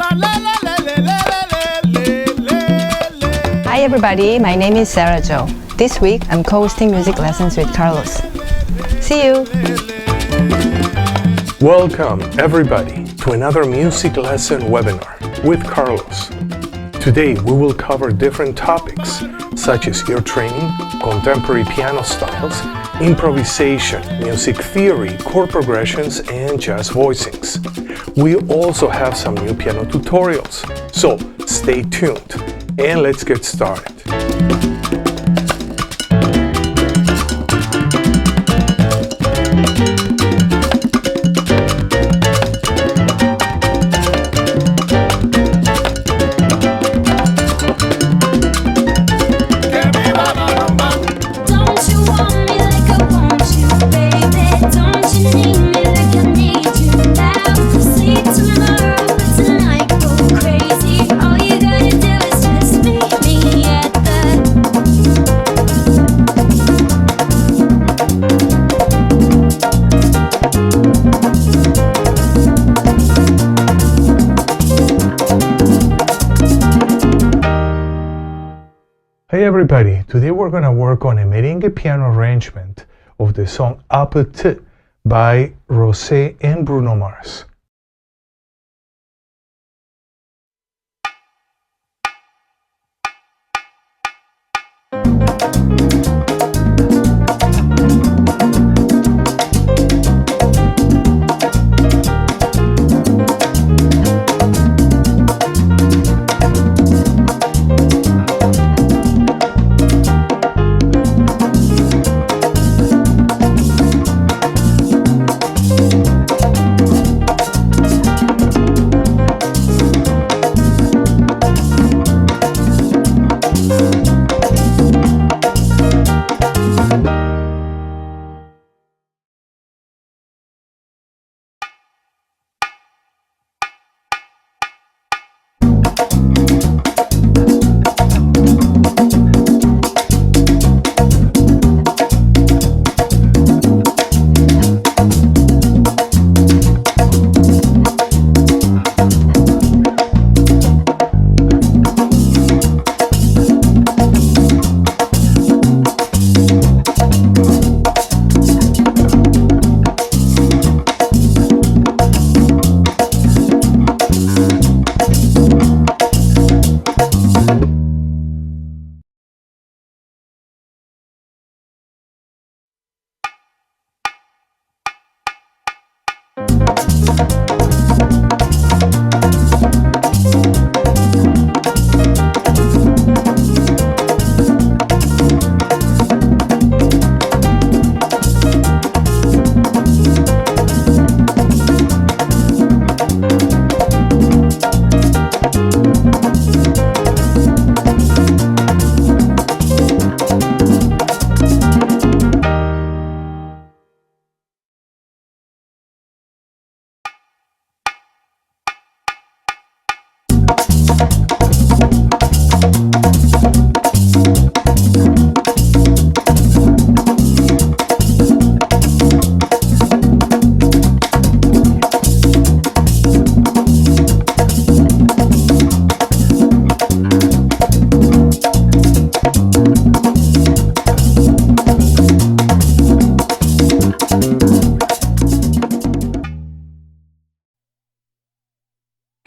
Hi everybody, my name is Sarah Jo. This week I'm co-hosting music lessons with Carlos. See you! Welcome everybody to another music lesson webinar with Carlos. Today we will cover different topics such as ear training, contemporary piano styles, improvisation, music theory, chord progressions, and jazz voicings. We also have some new piano tutorials, so stay tuned and let's get started. Hey everybody, today we're going to work on a merengue piano arrangement of the song Appetit by Rosé and Bruno Mars.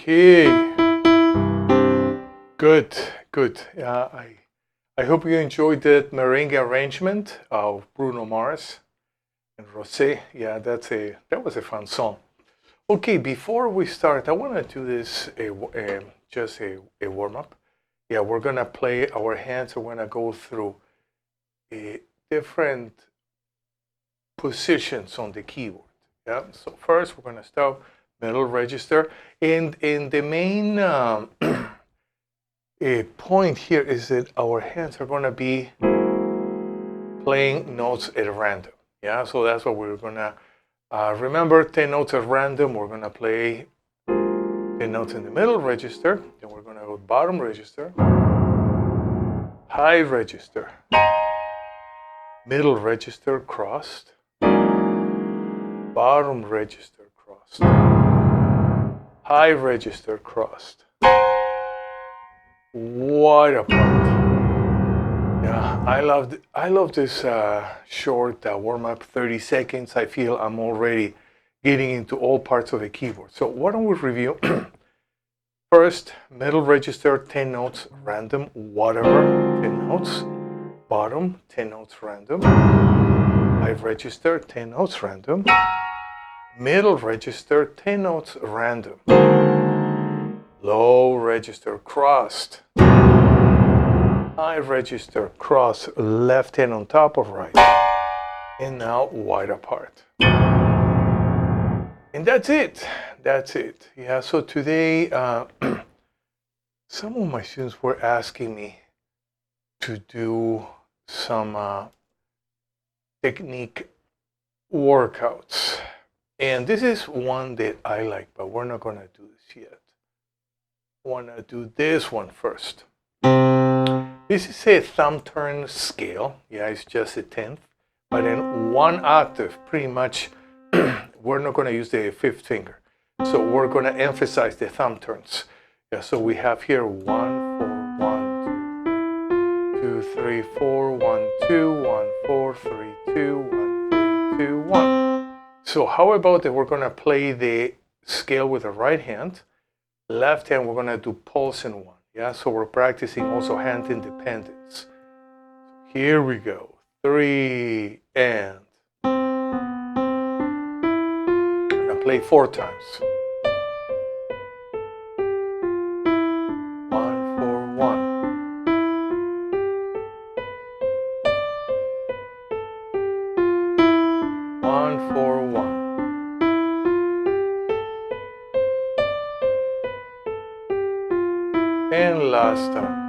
Okay, good. I hope you enjoyed that merengue arrangement of Bruno Mars and Rosé. Yeah, that was a fun song. Okay, before we start, I want to do this just a warm up. Yeah, we're gonna play our hands. We're gonna go through different positions on the keyboard. Yeah. So first, we're gonna start middle register, and the main point here is that our hands are gonna be playing notes at random. Yeah. So that's what we're gonna remember. 10 notes at random. We're gonna play 10 notes in the middle register. Then we're gonna go bottom register, high register, middle register crossed, bottom register crossed, high register crossed. What a part. Yeah, I love this short warm-up, 30 seconds. I feel I'm already getting into all parts of the keyboard. So why don't we review? First, middle register, 10 notes, random, whatever, 10 notes. Bottom, 10 notes, random. High register, 10 notes, random. Middle register, 10 notes, random. Low register, crossed. High register, cross, left hand on top of right. And now wide apart. And that's it. That's it. Yeah, so today, some of my students were asking me to do some technique workouts. And this is one that I like, but we're not going to do this yet. I want to do this one first. This is a thumb turn scale. Yeah, it's just a tenth. But in one octave, pretty much, we're not going to use the fifth finger. So we're going to emphasize the thumb turns. Yeah, so we have here 1, 4, 1, 2, 3, 4, 1, 2, 1, 4, 3, 2, 1, 3, 2, 1. So how about that we're going to play the scale with the right hand. Left hand, we're going to do pulse in one. Yeah, so we're practicing also hand independence. Here we go. 3 and. I'm going to play 4 times. 1, 4, 1. 1, 4, 1. And last time.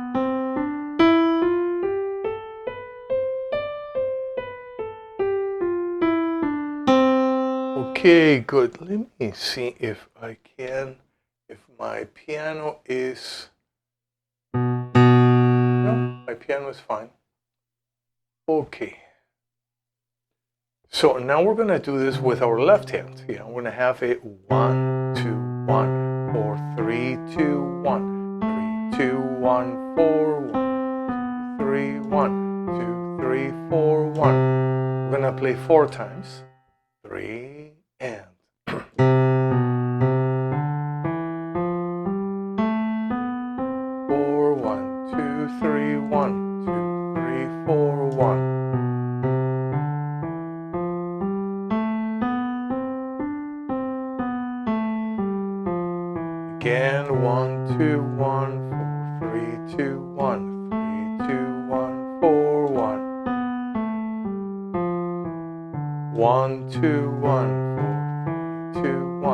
Okay, good. Let me see if I can, if my piano is, no, my piano is fine. Okay. So now we're going to do this with our left hand. Yeah, I'm going to have it 1, 2, 1, 4, 3, 2, 1. 2, 1, 4, 1, 2, 3, 1, 2, 3, 4, 1. We're gonna play 4 times. 3 and. 4, 1, 2, 3, 1, 2, 3, 4, 1. Again, 1, 2, 1. 3, 2, 1, 3, 2, 1, 4, 1. 1, 2, 1, 4, 3, 2, 1.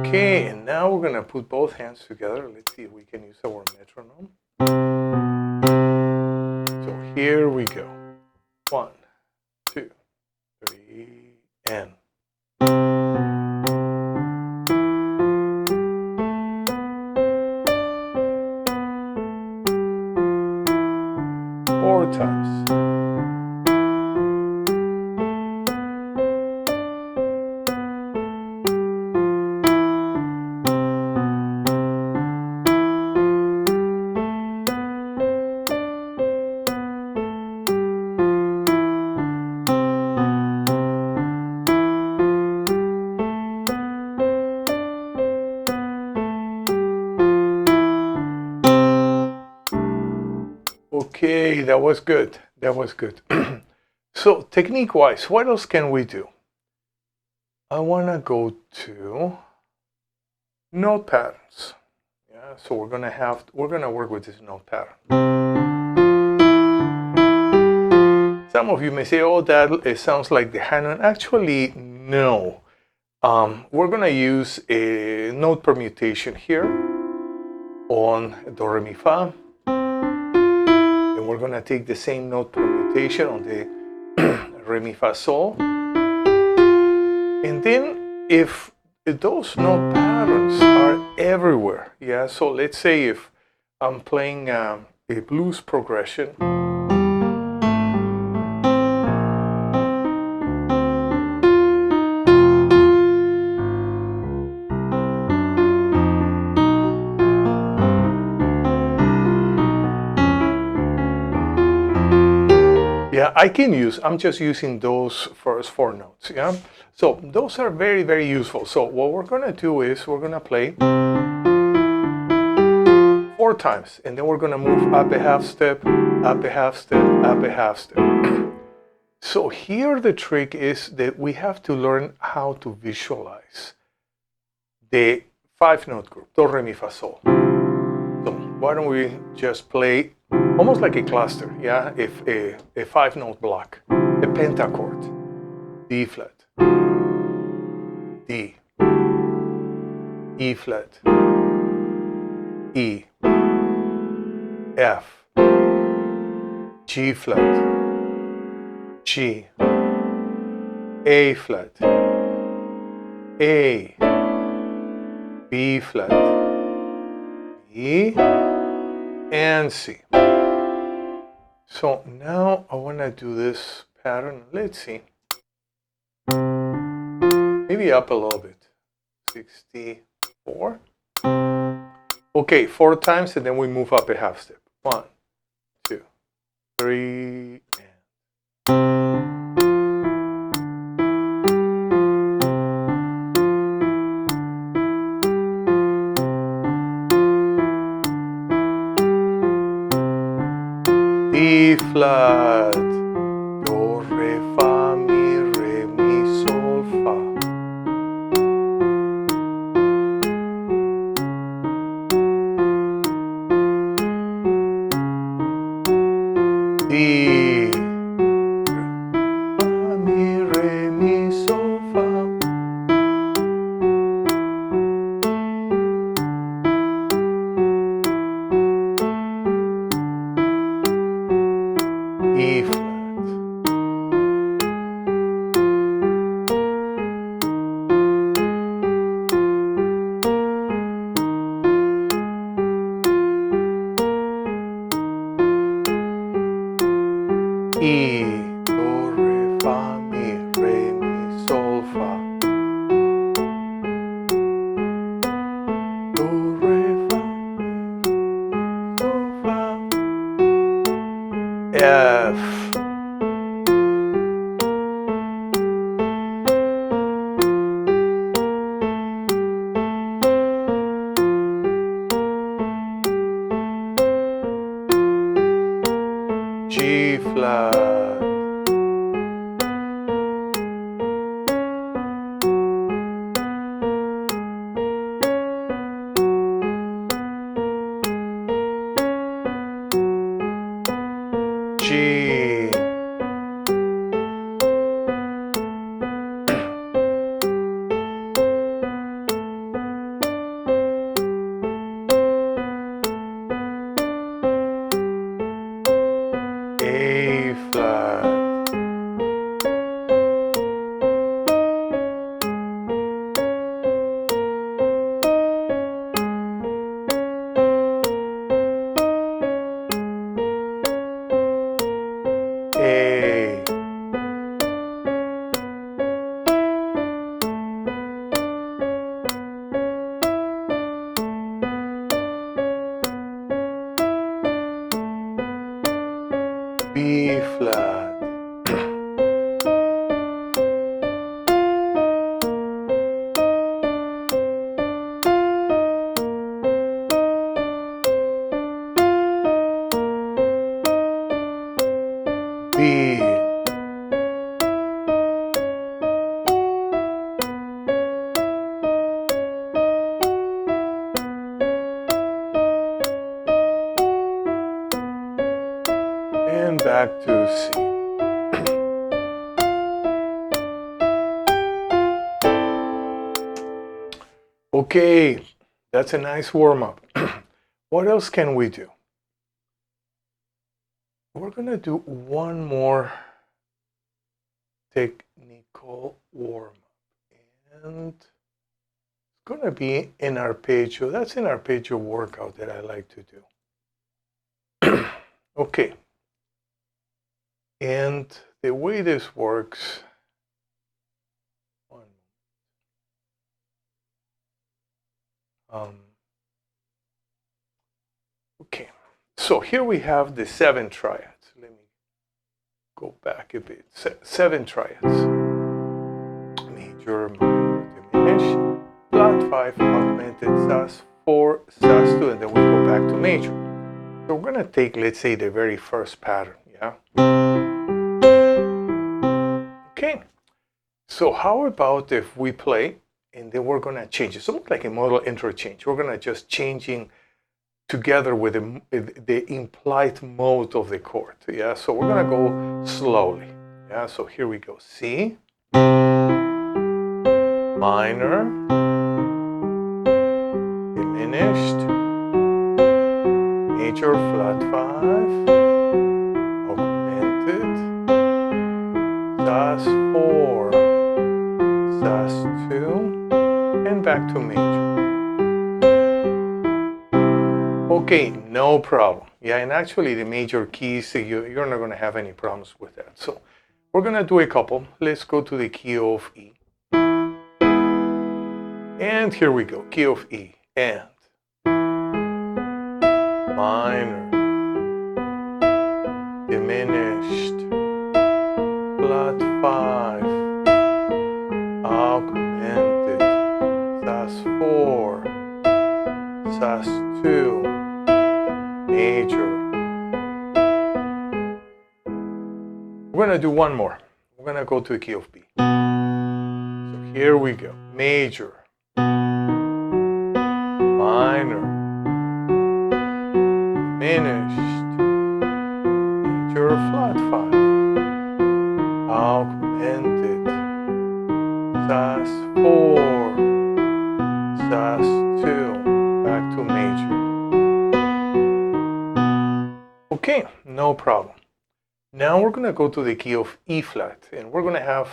Okay, and now we're going to put both hands together. Let's see if we can use our metronome. So here we go. 1, 2, 3, and. Times. Okay, that was good. That was good. So technique-wise, what else can we do? I want to go to note patterns. Yeah, so we're gonna work with this note pattern. Some of you may say, "Oh, that it sounds like the Hanon." Actually, no. We're gonna use a note permutation here on Do, Re, Mi, Fa. And we're going to take the same note permutation on the Re, Mi, Fa, Sol. And then if those note patterns are everywhere, yeah, so let's say if I'm playing a blues progression, Yeah, I'm just using those first four notes, yeah? So those are very, very useful. So what we're gonna do is we're gonna play 4 times, and then we're gonna move up a half step, up a half step, up a half step. So here the trick is that we have to learn how to visualize the 5-note group, do, re, mi, fa, sol. So why don't we just play almost like a cluster, yeah? If a 5-note block, a pentachord, D flat, D, E flat, E, F, G flat, G, A flat, A, B flat, B, and C. So now I want to do this pattern. Let's see. Maybe up a little bit. 64. Okay, 4 times, and then we move up a half step. 1, 2, 3, and D flat, do, re, fa, mi, sol, fa. D, fa, mi, sol, fa. E flat. E, do, re, fa, mi, sol, fa. Do, re, fa, sol, fa. F. G flat. G. A flat. A. B flat. B. And back to C. Okay, that's a nice warm-up. What else can we do? We're gonna do one more technical warm-up, and it's gonna be an arpeggio. That's an arpeggio workout that I like to do. Okay, and the way this works, okay, so here we have the 7 triads. Let me go back a bit. 7 triads. Major, minor, diminished, flat 5, augmented, sus4, sus2, and then we go back to major. So we're going to take, let's say, the very first pattern, yeah? Okay. So how about if we play, and then we're going to change it. So like a modal interchange. We're going to just changing together with the implied mode of the chord, yeah? So we're going to go slowly, yeah? So here we go. C, minor, diminished, major, flat 5, augmented, sus4, sus2, and back to major. Okay, no problem. Yeah, and actually the major keys, you're not going to have any problems with that. So we're going to do a couple. Let's go to the key of E. And here we go, key of E. And minor, diminished, flat 5, augmented, sus4, sus2, major. We're going to do one more. We're going to go to the key of B. So here we go. Major, minor, diminished, major, flat 5, augmented, sus4, sus2, back to major. Okay, no problem. Now we're going to go to the key of E flat, and we're going to have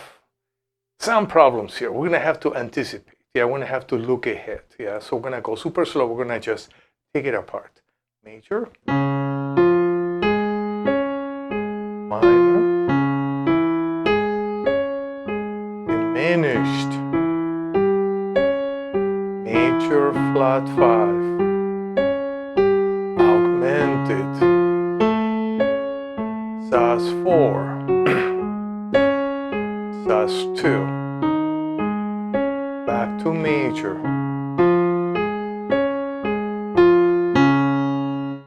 some problems here. We're going to have to anticipate. Yeah, we're going to have to look ahead. Yeah, so we're going to go super slow. We're going to just take it apart. Major, minor, diminished, major, flat 5, augmented, sus4, sus2, back to major.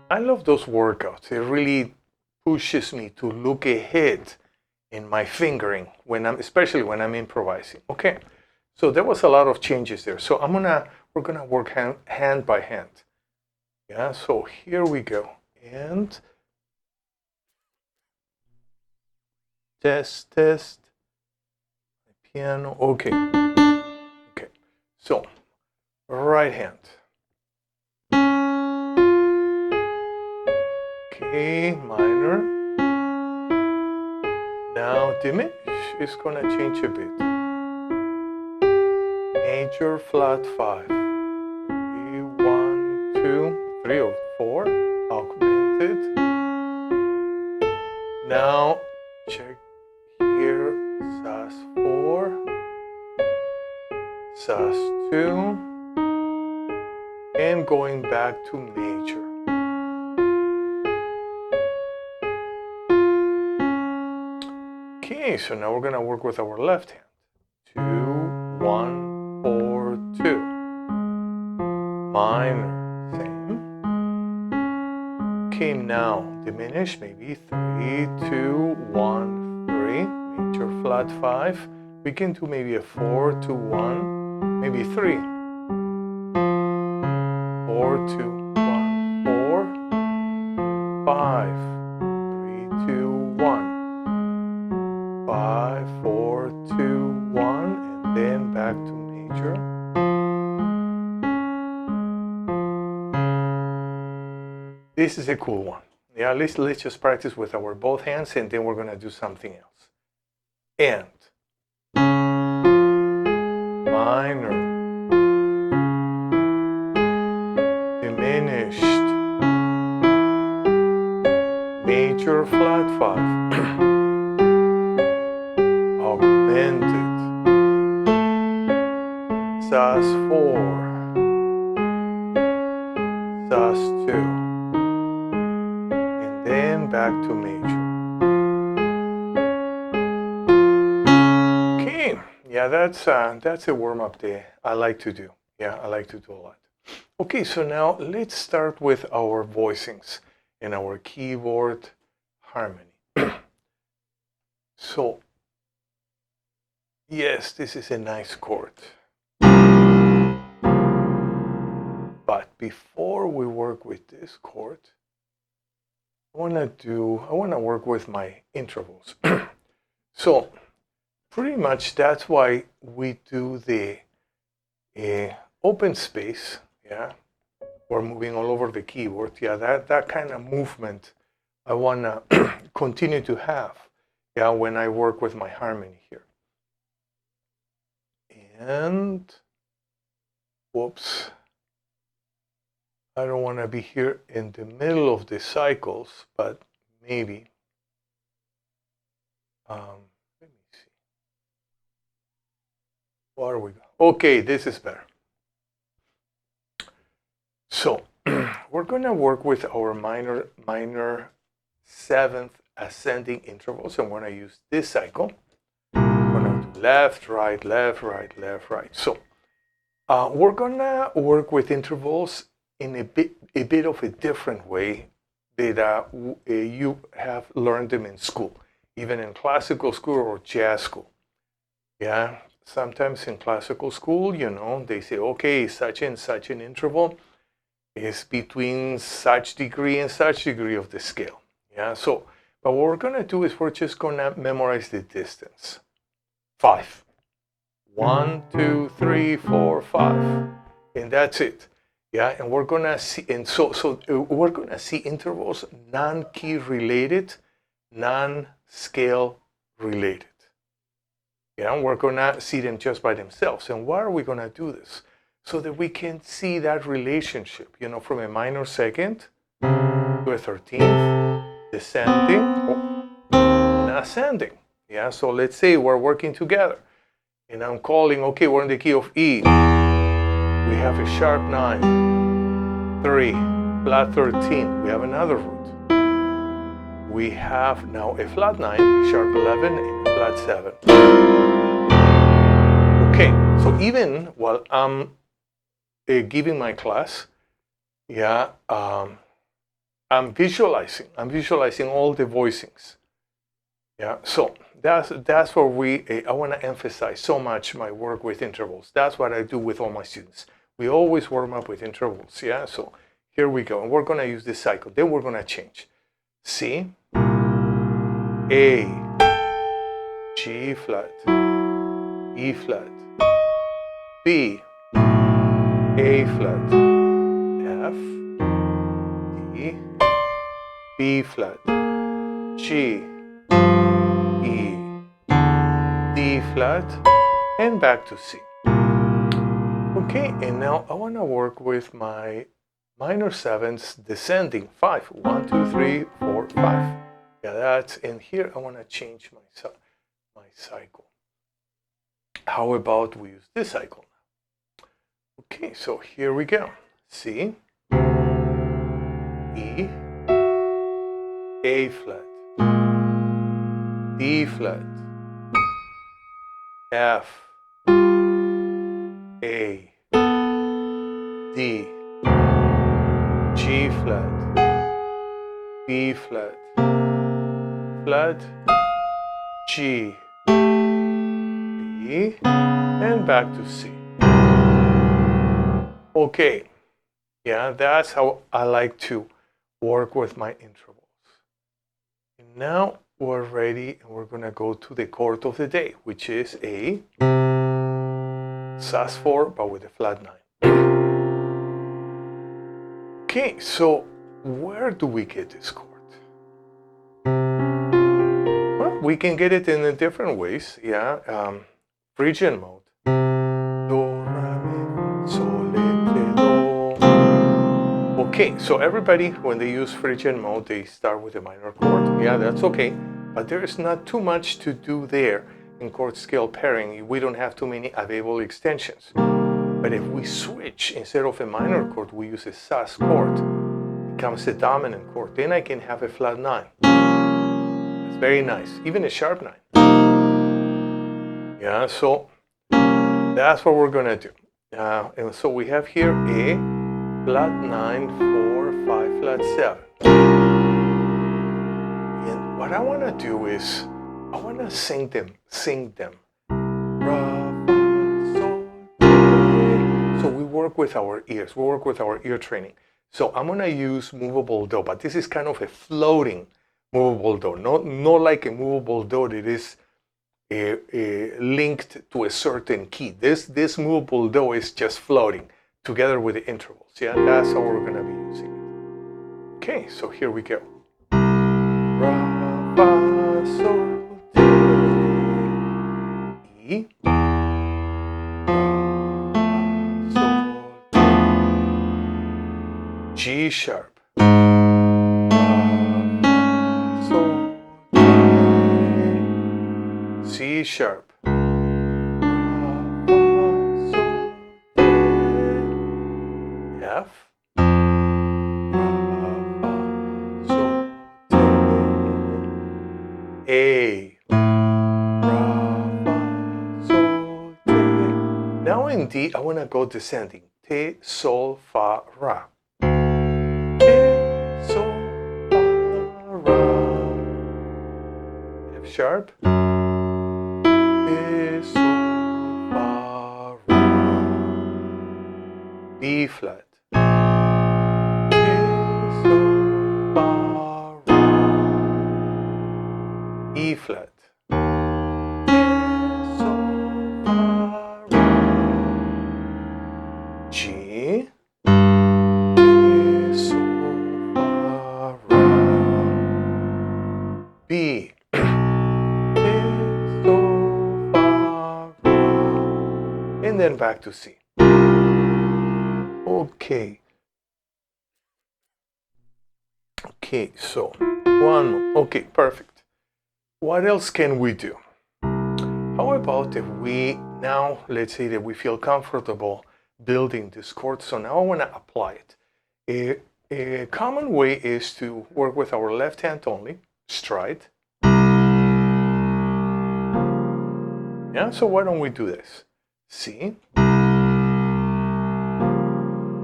I love those workouts. It really pushes me to look ahead in my fingering especially when I'm improvising. Okay, so there was a lot of changes there. So we're gonna work hand by hand. Yeah, so here we go. And test, piano, okay. Okay, so right hand. Okay, minor. Now diminish is gonna change a bit. Major, flat 5. 3, 1, 2, 3 or 4, augmented. Now check here, sus4, sus2, and going back to major. Okay, so now we're going to work with our left hand. 2, 1, 4, 2. Minor, same. Okay, now diminish, maybe 3, 2, 1, 3. Major, flat 5. We can do maybe a 4, 2, 1, maybe 3. 4, 2, 1, 4, 5, 3, 2, 1. 5, 4, 2, 1, and then back to major. This is a cool one. Yeah, let's just practice with our both hands, and then we're gonna do something else. And minor, diminished, major, flat 5. Augmented, sus4, sus2, and then back to major. that's a warm-up day I like to do. Yeah, I like to do a lot. Okay, so now let's start with our voicings and our keyboard harmony. So, yes, this is a nice chord. But before we work with this chord, I want to work with my intervals. So, pretty much that's why we do the open space, yeah, or moving all over the keyboard. Yeah, that kind of movement I want to continue to have, yeah, when I work with my harmony here. And, whoops, I don't want to be here in the middle of the cycles, but maybe. Let me see. Where are we going? Okay, this is better. So we're going to work with our minor seventh ascending intervals, and when I use this cycle, I'm going to do left, right, left, right, left, right. So we're going to work with intervals in a bit of a different way that you have learned them in school, even in classical school or jazz school. Yeah, sometimes in classical school, you know, they say, okay, such and such an interval is between such degree and such degree of the scale. Yeah, so, but what we're going to do is we're just going to memorize the distance. 5. 1, 2, 3, 4, 5. And that's it. Yeah, and we're going to see, and so we're going to see intervals non-key related, non-scale related. Yeah, we're going to see them just by themselves. And why are we going to do this? So that we can see that relationship, you know, from a minor second to a 13th, descending and ascending. Yeah, so let's say we're working together and I'm calling, okay, we're in the key of E. We have a sharp 9, 3, flat 13. We have another root. We have now a flat 9, a sharp 11, and a flat 7. Okay, so even while I'm giving my class, yeah, I'm visualizing all the voicings. Yeah, so that's where I want to emphasize so much my work with intervals. That's what I do with all my students. We always warm up with intervals. Yeah, so here we go, and we're going to use this cycle. Then we're going to change. C, A, G flat, E flat, B, A flat, F, D, B flat, G, E, D flat, and back to C. Okay, and now I want to work with my minor sevenths descending. 5, 1, 2, 3, 4, 5. Yeah, that's in here. I want to change my cycle. How about we use this cycle? Okay, so here we go. C, E, A flat, D flat, F, A, D, G flat, B flat, flat, G, B, and back to C. Okay, yeah, that's how I like to work with my intervals. And now we're ready, and we're going to go to the chord of the day, which is a sus4, but with a flat 9. Okay, so where do we get this chord? Well, we can get it in different ways, yeah. Phrygian mode. Do, re, mi, fa, sol, la, do. Okay, so everybody, when they use Phrygian mode, they start with a minor chord. Yeah, that's okay, but there is not too much to do there in chord scale pairing. We don't have too many available extensions. But if we switch, instead of a minor chord, we use a sus chord, it becomes a dominant chord. Then I can have a flat 9. That's very nice. Even a sharp 9. Yeah, so That's what we're gonna do. And so we have here A, flat 9, 4, 5, flat 7. And what I wanna do is, I wanna sing them. Ra, fa, sol, do. So we work with our ears, we work with our ear training. So I'm gonna use movable do, but this is kind of a floating movable do, not like a movable do that is linked to a certain key. This movable do is just floating together with the intervals. Yeah, that's how we're gonna be using it. Okay, so here we go. Ra, fa, sol, do, E. Ra, fa, sol, do, G sharp. C sharp, F, A, now in D I want to go descending. Te, sol, fa, ra. Te, sol, fa, ra. F sharp. B flat, E flat, G, B, and then back to C. Okay, so one, okay, perfect. What else can we do? How about if we now, let's say that we feel comfortable building this chord, so now I want to apply it. A common way is to work with our left hand only, stride. Yeah, so why don't we do this? C.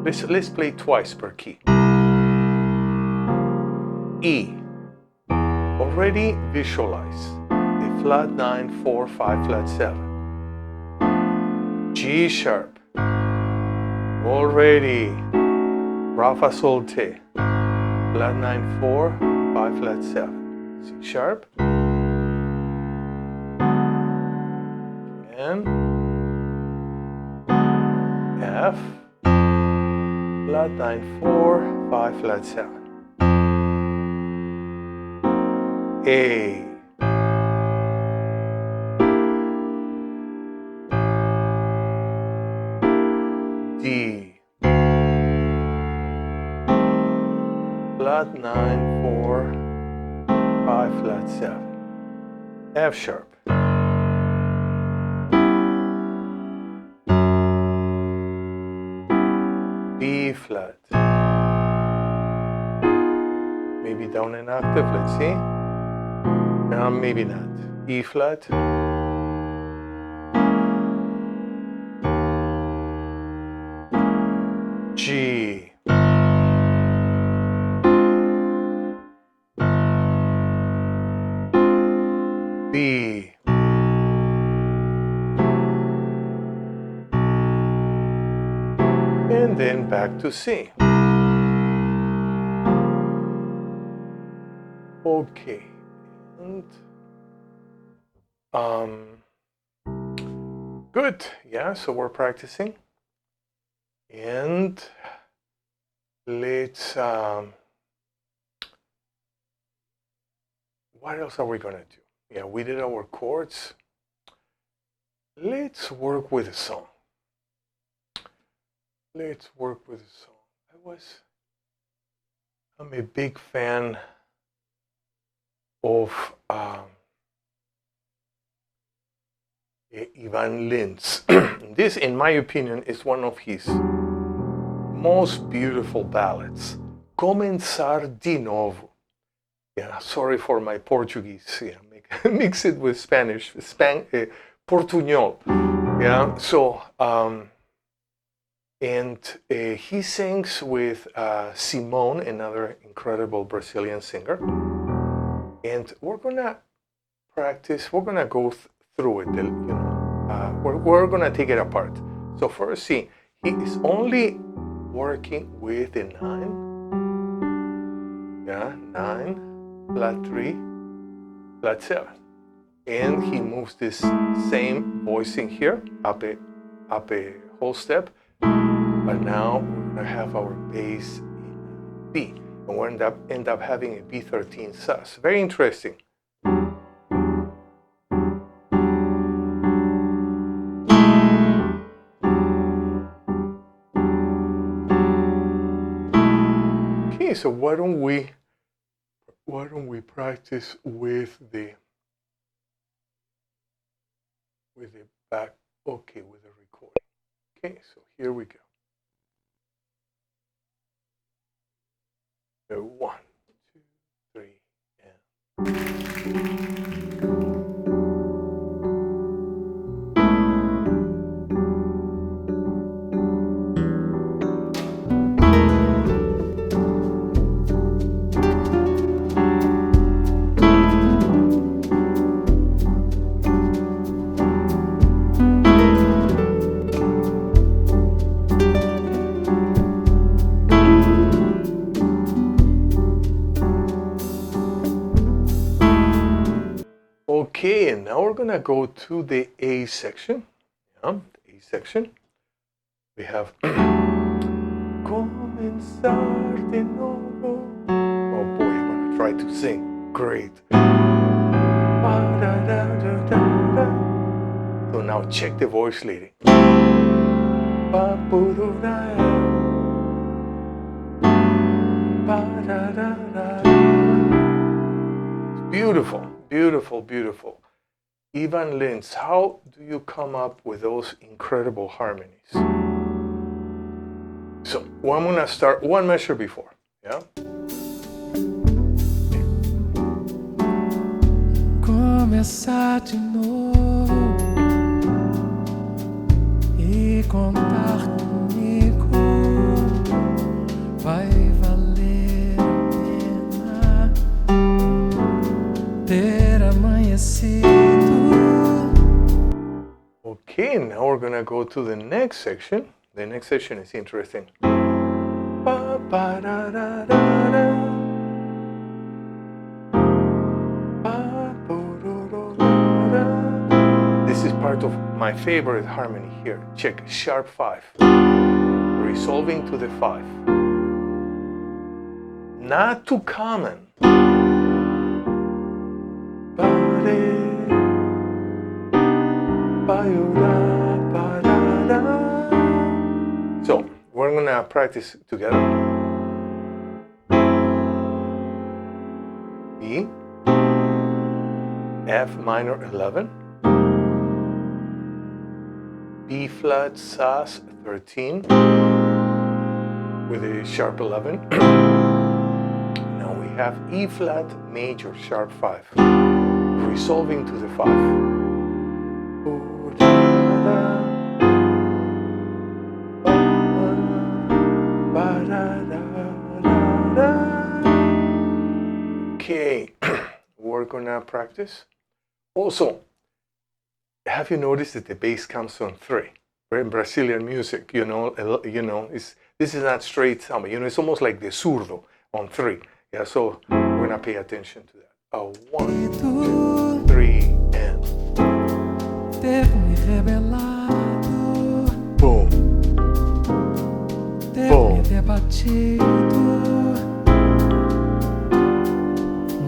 Let's play twice per key. E. Already visualize a flat 9, 4, 5, flat 7. G sharp. Already Ra, fa, sol, te. Flat 9, 4, 5, flat 7. C sharp. And F. Flat 9, 4, 5, flat 7. A. D. Flat 9, 4, 5, flat 7. F sharp. B flat. Maybe down an octave, let's see. Maybe not. E flat. G. B. And then back to C. Okay. Good. Yeah, so we're practicing. And let's what else are we gonna do? Yeah, we did our chords. Let's work with a song. Let's work with a song. I'm a big fan of Ivan Lins. This, in my opinion, is one of his most beautiful ballads. Comenzar de novo. Yeah, sorry for my Portuguese. Yeah, mix it with Spanish, Portuñol. Yeah. So, and he sings with Simone, another incredible Brazilian singer. And we're gonna practice. We're gonna go through it. We're gonna take it apart. So first, see, he is only working with a 9. Yeah, 9, flat 3, flat 7. And he moves this same voicing here up a whole step. But now we're gonna have our bass in B, and we're end up having a B13 sus. Very interesting. Okay, so why don't we practice with the back? Okay, with the recording. Okay, so here we go. 1, 2, 3, and. Okay, and now we're gonna go to the A section. Yeah, the A section. We have comenzar de nuevo. Oh boy, I'm gonna try to sing. Great. So now check the voice leading. Beautiful, beautiful, beautiful. Ivan Lins, how do you come up with those incredible harmonies? So, I'm gonna start one measure before, yeah? Começar de novo e contar comigo vai valer a pena ter amanhecido. Okay, now we're gonna go to the next section. The next section is interesting. This is part of my favorite harmony here. Check, sharp 5. Resolving to the 5. Not too common. So, we're gonna practice together. E, F minor 11, B flat sus 13 with a sharp 11. Now we have E flat major sharp 5, resolving to the 5. Okay, we're gonna practice. Also, have you noticed that the bass comes on 3? In Brazilian music, this is not straight samba. It's almost like the surdo on 3. Yeah, so we're gonna pay attention to that. 1, 2, 3, and. Ter me rebelado, Boom. ter Boom. me debatido,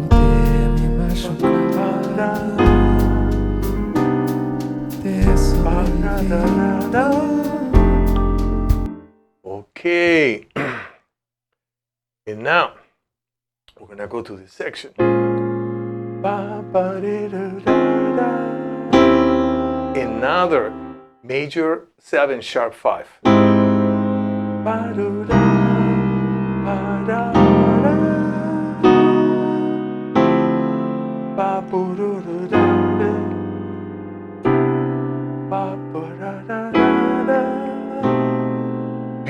ter me machucado, ter sobrevivido. Okay. And now we're gonna go to this section. Another major 7 sharp 5.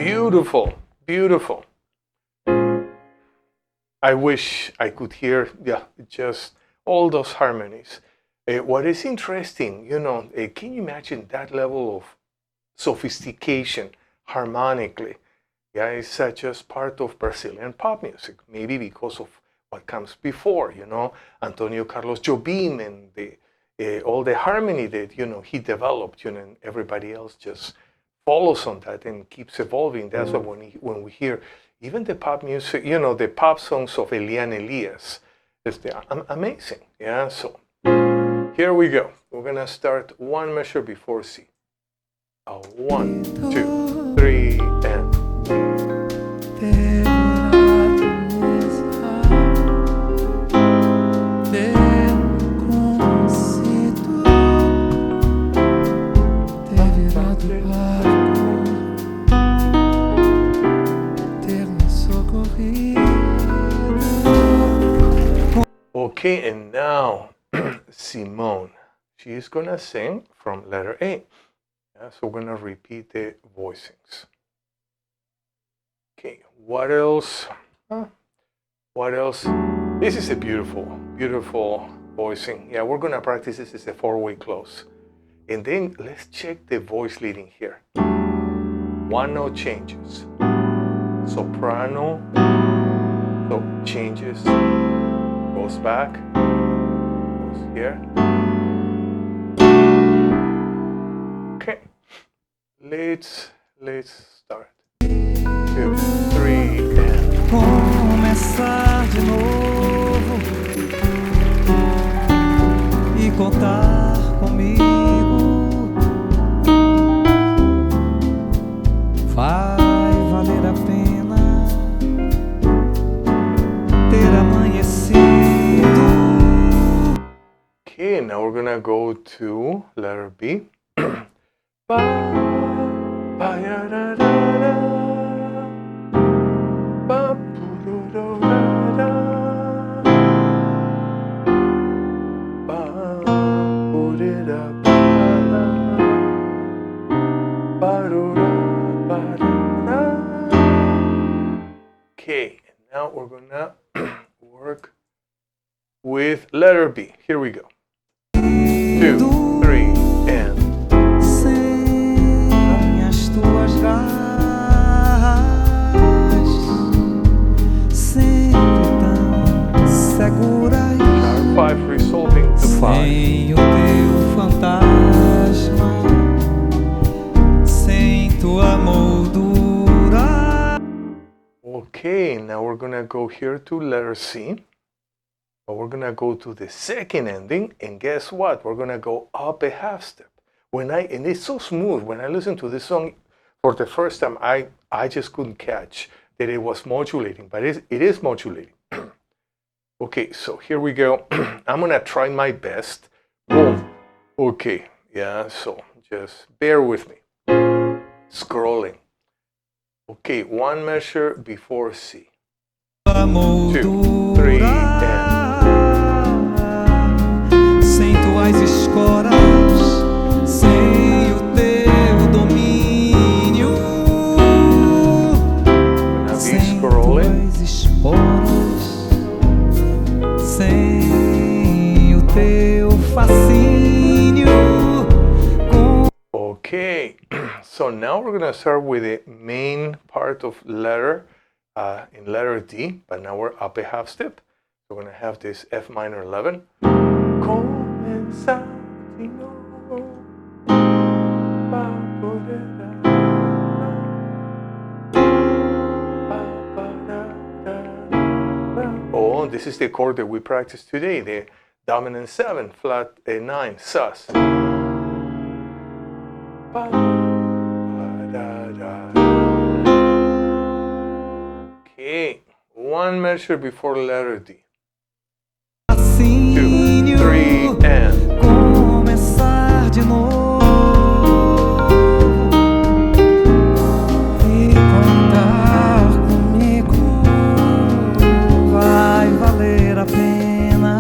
Beautiful, beautiful. I wish I could hear, just all those harmonies. What is interesting, can you imagine that level of sophistication harmonically? Yeah, it's just part of Brazilian pop music, maybe because of what comes before, Antonio Carlos Jobim and all the harmony that, he developed, and everybody else just follows on that and keeps evolving. That's why when we hear even the pop music, the pop songs of Elian Elias, it's amazing. Yeah, so here we go. We're gonna start one measure before C. 1, 2, 3, and. Okay, and now Simone, she is gonna sing from letter A. Yeah, so we're gonna repeat the voicings. Okay, what else? What else? This is a beautiful, beautiful voicing. Yeah, we're gonna practice this as a 4-way close. And then let's check the voice leading here. 1 note changes. Soprano, so changes, goes back, goes here. Okay, let's start. 2, 3, and. Começar de novo e contar comigo vai valer a pena ter amanhecido. Okay, now we're gonna go to letter B. Okay, and now we're gonna work with letter B. Here we go. 2, 3, and. Sem as tuas garras, sempre tão seguras. Sharp 5 resolving to 5. Sem o teu fantasma, sem tua moldura. Okay, now we're gonna go here to letter C. But we're gonna go to the second ending, and guess what? We're gonna go up a half step. And it's so smooth. When I listen to this song for the first time, I just couldn't catch that it was modulating, but it is modulating. Okay, so here we go. I'm gonna try my best. Boom. Okay, yeah, so just bear with me. Scrolling. Okay, 1 measure before C. 2, 3, and. Sem tuas escoras, sem o teu domínio, sem tuas esporas, sem o teu fascínio. Okay, so now we're gonna start with the main part of letter in letter D, but now we're up a half step. We're gonna have this F minor 11. Comenzar de novo, oh, this is the chord that we practiced today, the dominant 7, flat 9, sus. Okay, 1 measure before letter D. 2, 3, and. Começar de novo e contar comigo vai valer a pena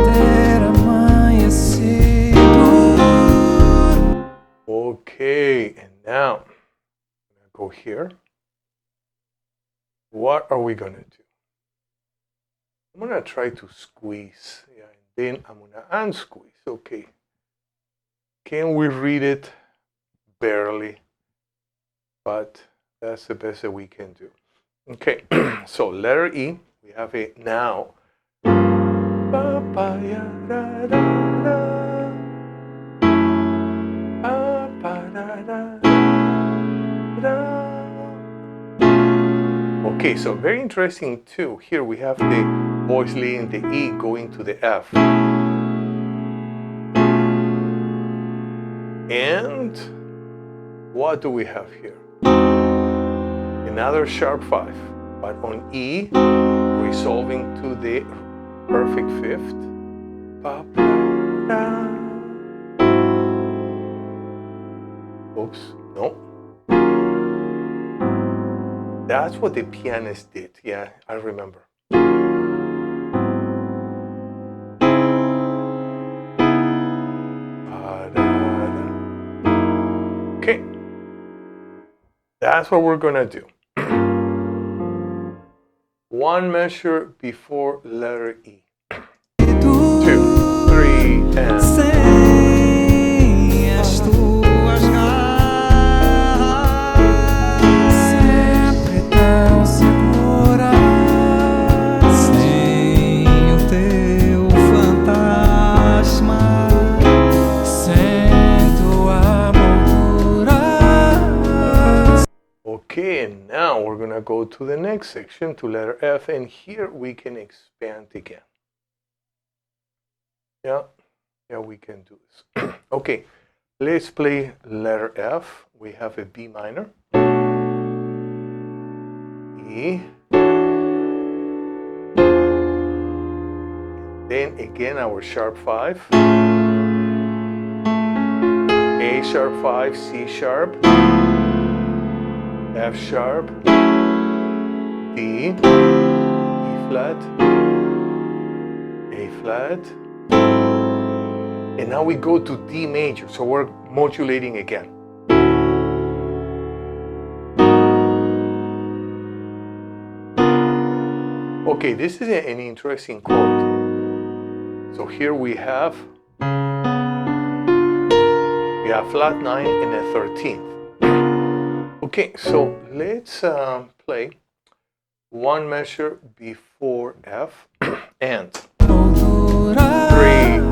ter amanhecido. Okay, and now I'm gonna go here. What are we gonna do? I'm gonna try to squeeze, yeah, and then I'm gonna unsqueeze. Okay. Can we read it? Barely, but that's the best that we can do. Okay, so letter E, we have a now. Okay, so very interesting too. Here we have the voice leading the E going to the F. And what do we have here? Another sharp 5, but on E, resolving to the perfect fifth. Oops, no. That's what the pianist did. Yeah, I remember. Okay. That's what we're gonna do. One measure before letter E. 2, 3, and Sem as tuas garras, sempre tão segura. Sem o teu fantasma, sem tua moldura. okay, and now we're gonna go to the next section, to letter F, and here we can expand again. Yeah, we can do this. Okay, let's play letter F. We have a B minor, E, then again our sharp 5, A sharp 5, C sharp, F sharp, D, E flat, A flat, and now we go to D major, so we're modulating again. Okay, this is an interesting chord. So here we have flat 9 and a 13th. Okay, so let's play one measure before F and 3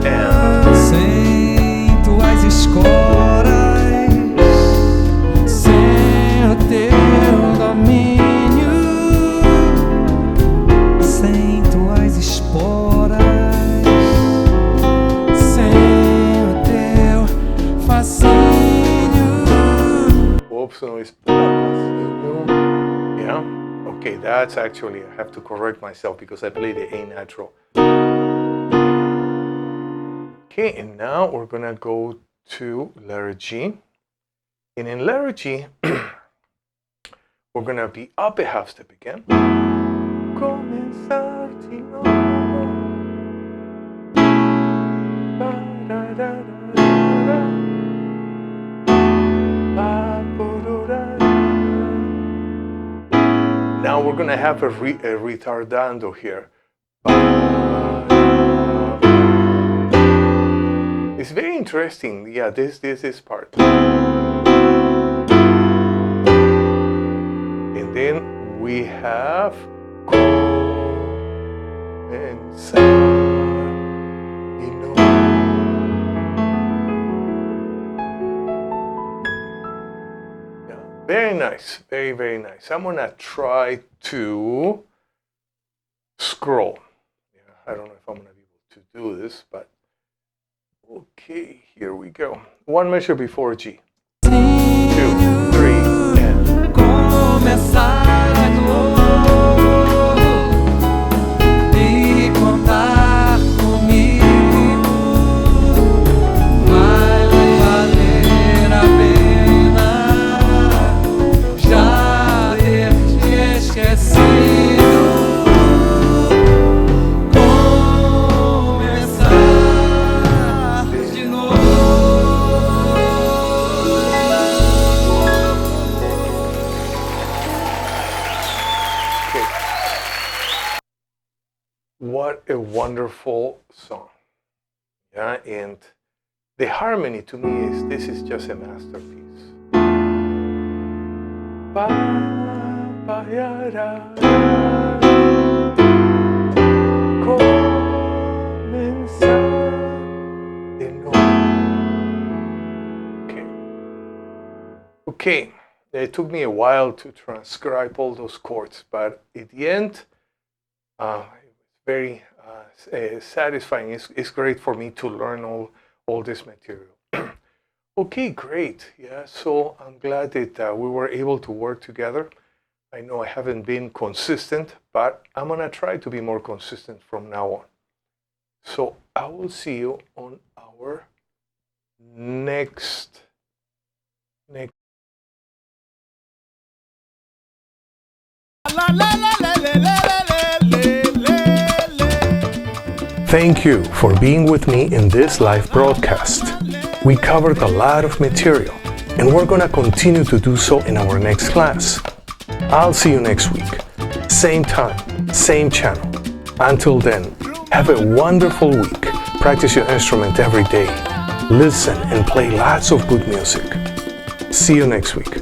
and Sem tuas escoras, sem o teu domínio, sem tuas esporas, sem o teu fascínio. whoops, no, it's yeah. Okay, that's actually, I have to correct myself because I played the A natural. Okay, and now we're gonna go to letter G. And in letter G, we're gonna be up a half step again. Comenzar de novo. Now we're gonna have a retardando here. It's very interesting. Yeah, this part. And then we have yeah, very nice, very, very nice. I'm gonna try to scroll. Yeah, I don't know if I'm gonna be able to do this, but okay, here we go. One measure before G. 2, 3, and Começar de novo e contar comigo vai valer a pena já ter te esquecido. Começar de novo. What a wonderful song. Yeah, and the harmony to me this is just a masterpiece. Pa, pa, ya, ra, comenzar de nuevo. Okay, it took me a while to transcribe all those chords, but at the end, it was very satisfying. It's great for me to learn all this material. Okay, great. Yeah, so I'm glad that we were able to work together. I know I haven't been consistent, but I'm going to try to be more consistent from now on. So I will see you on our next. Thank you for being with me in this live broadcast. We covered a lot of material, and we're going to continue to do so in our next class. I'll see you next week. Same time, same channel. Until then, have a wonderful week. Practice your instrument every day. Listen and play lots of good music. See you next week.